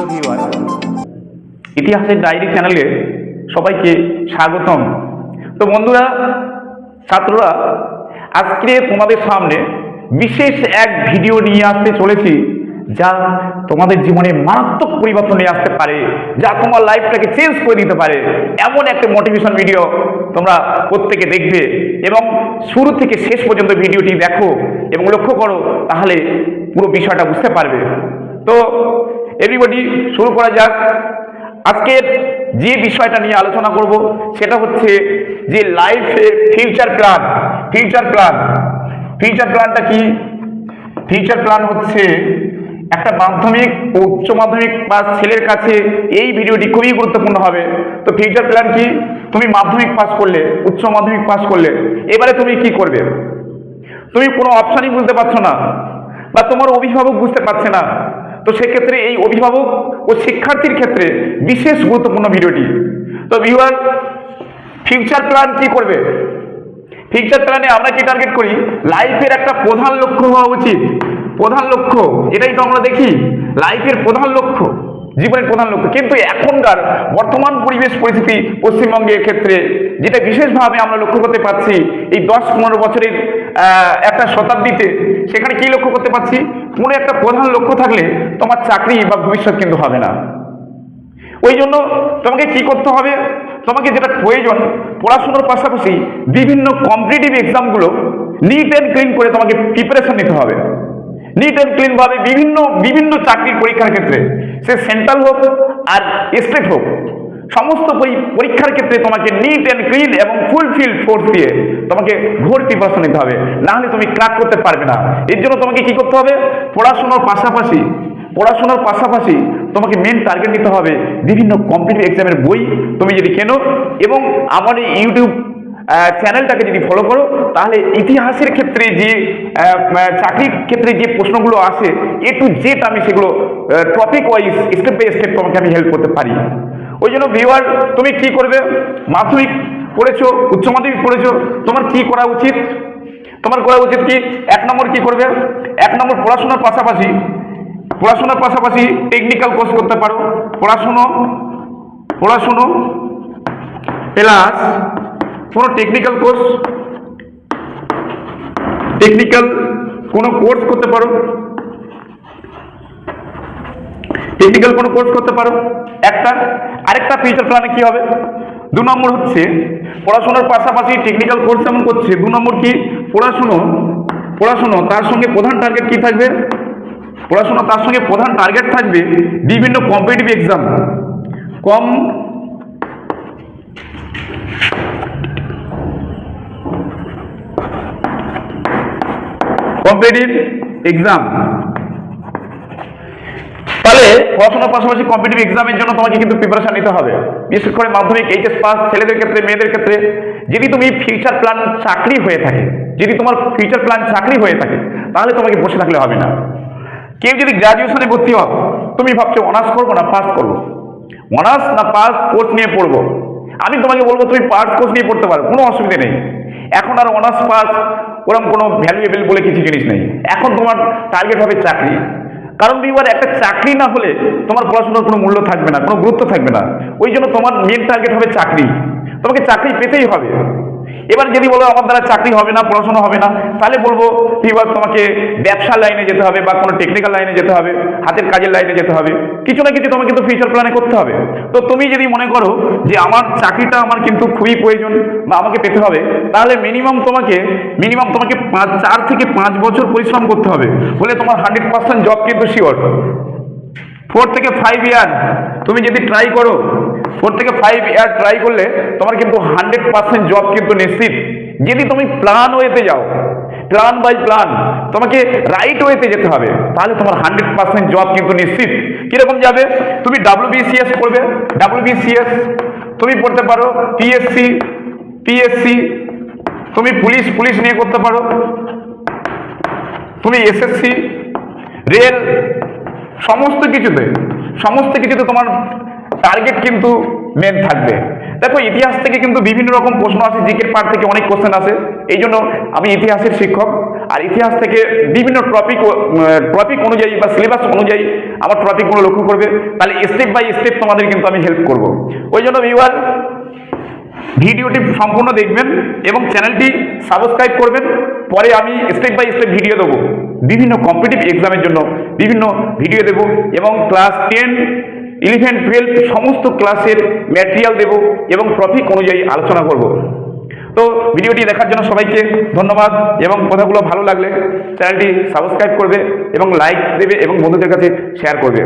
Hello viewer, ইতিহাসের diary চ্যানেলে সবাইকে স্বাগতম। তো বন্ধুরা, ছাত্ররা, আজকে তোমাদের সামনে বিশেষ এক ভিডিও নিয়ে আসতে চলেছি, যা তোমাদের জীবনে মারাত্মক পরিবর্তন নিয়ে আসতে পারে, যা তোমার লাইফটাকে চেঞ্জ করে দিতে পারে। এমন একটা মোটিভেশন ভিডিও তোমরা প্রত্যেকে দেখবে এবং শুরু থেকে শেষ পর্যন্ত ভিডিওটি দেখো এবং লক্ষ্য করো, তাহলে পুরো বিষয়টা বুঝতে পারবে। তো এভরিবডি, শুরু করা যাক। আজকের যে বিষয়টা নিয়ে আলোচনা করব সেটা হচ্ছে যে লাইফের ফিউচার প্ল্যান। ফিউচার প্ল্যানটা কি? ফিউচার প্ল্যান হচ্ছে একটা মাধ্যমিক ও উচ্চ মাধ্যমিক পাস ছেলের কাছে এই ভিডিওটি খুবই গুরুত্বপূর্ণ হবে। তো ফিউচার প্ল্যান কি? তুমি মাধ্যমিক পাস করলে, উচ্চ মাধ্যমিক পাস করলে, এবারে তুমি কি করবে? তুমি কোনো অপশানই বুঝতে পারছো না, বা তোমার অভিভাবক বুঝতে পারছে না। তো সেক্ষেত্রে এই অভিভাবক ও শিক্ষার্থীর ক্ষেত্রে বিশেষ গুরুত্বপূর্ণ ভিডিওটি। তো ভিউয়ার, ফিউচার প্ল্যান কি করবে? ফিউচার প্ল্যানে আমরা কি টার্গেট করি? লাইফের একটা প্রধান লক্ষ্য হওয়া উচিত। প্রধান লক্ষ্য, এটাই তো আমরা দেখি, লাইফের প্রধান লক্ষ্য, জীবনের প্রধান লক্ষ্য। কিন্তু এখনকার বর্তমান পরিবেশ পরিস্থিতি পশ্চিমবঙ্গের ক্ষেত্রে যেটা বিশেষভাবে আমরা লক্ষ্য করতে পারছি, এই 10-15 বছরের একটা শতাব্দীতে, সেখানে কি লক্ষ্য করতে পারছি? কোনো একটা প্রধান লক্ষ্য থাকলে তোমার চাকরি বা ভবিষ্যৎ কিন্তু হবে না। ওই জন্য তোমাকে কি করতে হবে? তোমাকে যেটা প্রয়োজন, পড়াশোনার পাশাপাশি বিভিন্ন কম্পিটিটিভ এক্সামগুলো নিট অ্যান্ড ক্লিন করে তোমাকে প্রিপারেশন নিতে হবে। নিট অ্যান্ড ক্লিন ভাবে বিভিন্ন চাকরির পরীক্ষার ক্ষেত্রে, সে সেন্ট্রাল হোক আর স্টেট হোক, সমস্ত পরীক্ষার ক্ষেত্রে তোমাকে নিট অ্যান্ড ক্লিন এবং ফুলফিল্ড ফোর্স দিয়ে তোমাকে ঘোর প্রিপারেশন নিতে হবে, না হলে তুমি ক্র্যাক করতে পারবে না। এর জন্য তোমাকে কি করতে হবে? পড়াশোনার পাশাপাশি তোমাকে মেন টার্গেট নিতে হবে বিভিন্ন কম্পিটিটিভ এক্সামের বই তুমি যদি কেনো এবং আমার এই ইউটিউব চ্যানেলটাকে যদি ফলো করো, তাহলে ইতিহাসের ক্ষেত্রে যে চাকরির ক্ষেত্রে যে প্রশ্নগুলো আসে A to Z, আমি সেগুলো topic wise step by step তোমাকে আমি হেল্প করতে পারি। ওই জন্য ভিউয়ার, তুমি কি করবে? মাধ্যমিক পড়েছো, উচ্চ মাধ্যমিক পড়েছো, তোমার কি করা উচিত? তোমার করা উচিত কি? 1 নম্বর কি করবে? 1 নম্বর পড়াশোনার পাশাপাশি টেকনিক্যাল কোর্স করতে পারো। পড়াশুনো প্লাস কোনো টেকনিক্যাল কোনো কোর্স করতে পারো। আরেকটা ফিউচার প্ল্যানে কি হবে? 2 নম্বর হচ্ছে পড়াশোনার পাশাপাশি টেকনিক্যাল কোর্স যেমন করছে, 2 নম্বর কি? পড়াশুনো তার সঙ্গে প্রধান টার্গেট কি থাকবে? তার সঙ্গে প্রধান টার্গেট থাকবে বিভিন্ন কম্পিটিটিভ এক্সাম, তাহলে পড়াশোনার পাশাপাশি কম্পিটিটিভ এক্সামের জন্য তোমাকে কিন্তু প্রিপারেশন নিতে হবে। বিশেষ করে মাধ্যমিক, এইচএস পাস ছেলেদের ক্ষেত্রে, মেয়েদের ক্ষেত্রে, যদি তুমি ফিউচার প্ল্যান চাকরি হয়ে থাকে, তাহলে তোমাকে বসে থাকলে হবে না। কেউ যদি গ্রাজুয়েশনে ভর্তি হও, তুমি ভাবছো অনার্স করবো না পাস করবো, অনার্স না পাস কোর্স নিয়ে পড়বো, আমি তোমাকে বলবো তুমি পাস কোর্স নিয়ে পড়তে পারো, কোনো অসুবিধা নেই। এখন আর অনার্স পাস ওরকম কোনো ভ্যালুয়েবল বলে কিছু জিনিস নেই। এখন তোমার টার্গেট হবে চাকরি। কারণ বিবার, একটা চাকরি না হলে তোমার পড়াশোনার কোনো মূল্য থাকবে না, কোনো গুরুত্ব থাকবে না। ওই জন্য তোমার মেন টার্গেট হবে চাকরি। তোমাকে চাকরি পেতেই হবে। এবার যদি বলো আমার দ্বারা চাকরি হবে না, পড়াশোনা হবে না, তাহলে বলবো এবার তোমাকে ব্যবসা লাইনে যেতে হবে, বা কোনো টেকনিক্যাল লাইনে যেতে হবে, হাতের কাজের লাইনে যেতে হবে। কিছু না কিছু তোমাকে কিন্তু ফিউচার প্ল্যানে করতে হবে। তো তুমি যদি মনে করো যে আমার চাকরিটা আমার কিন্তু খুবই প্রয়োজন বা আমাকে পেতে হবে, তাহলে মিনিমাম তোমাকে 4 থেকে 5 বছর পরিশ্রম করতে হবে, বলে তোমার 100% জব কিন্তু শিওর। 4 থেকে 5 ইয়ার তুমি যদি ট্রাই করো, 4 থেকে 5 ইয়ার ট্রাই করলে তোমার কিন্তু 100% জব কিন্তু নিশ্চিত। যদি তুমি প্ল্যান ওয়েতে যাও, প্ল্যান বাই প্ল্যান, তোমাকে রাইট ওয়েতে যেতে হবে, তাহলে তোমার 100% জব কিন্তু নিশ্চিত। কিরকম যাবে? তুমি WBCS পড়বে, WBCS তুমি পড়তে পারো, PSC তুমি পুলিশ নিয়ে করতে পারো, তুমি SSC, রেল, সমস্ত কিছুতে তোমার টার্গেট কিন্তু মেন থাকবে। দেখো, ইতিহাস থেকে কিন্তু বিভিন্ন রকম প্রশ্ন আসে, জিকের পার্ট থেকে অনেক কোশ্চেন আসে। এই জন্য আমি ইতিহাসের শিক্ষক, আর ইতিহাস থেকে বিভিন্ন টপিক অনুযায়ী বা সিলেবাস অনুযায়ী আমার টপিকগুলো লক্ষ্য করবে, তাহলে স্টেপ বাই স্টেপ তোমাদের কিন্তু আমি হেল্প করব। ওই জন্য ভিউয়ার ভিডিওটি সম্পূর্ণ দেখবেন এবং চ্যানেলটি সাবস্ক্রাইব করবেন। পরে আমি স্টেপ বাই স্টেপ ভিডিও দেবো, বিভিন্ন কম্পিটিটিভ এক্সামের জন্য বিভিন্ন ভিডিও দেবো এবং ক্লাস 10, 11, 12 সমস্ত ক্লাসের ম্যাটেরিয়াল দেব এবং টপিক অনুযায়ী আলোচনা করব। তো ভিডিওটি দেখার জন্য সবাইকে ধন্যবাদ এবং কথাগুলো ভালো লাগলে চ্যানেলটি সাবস্ক্রাইব করবে এবং লাইক দেবে এবং বন্ধুদের কাছে শেয়ার করবে।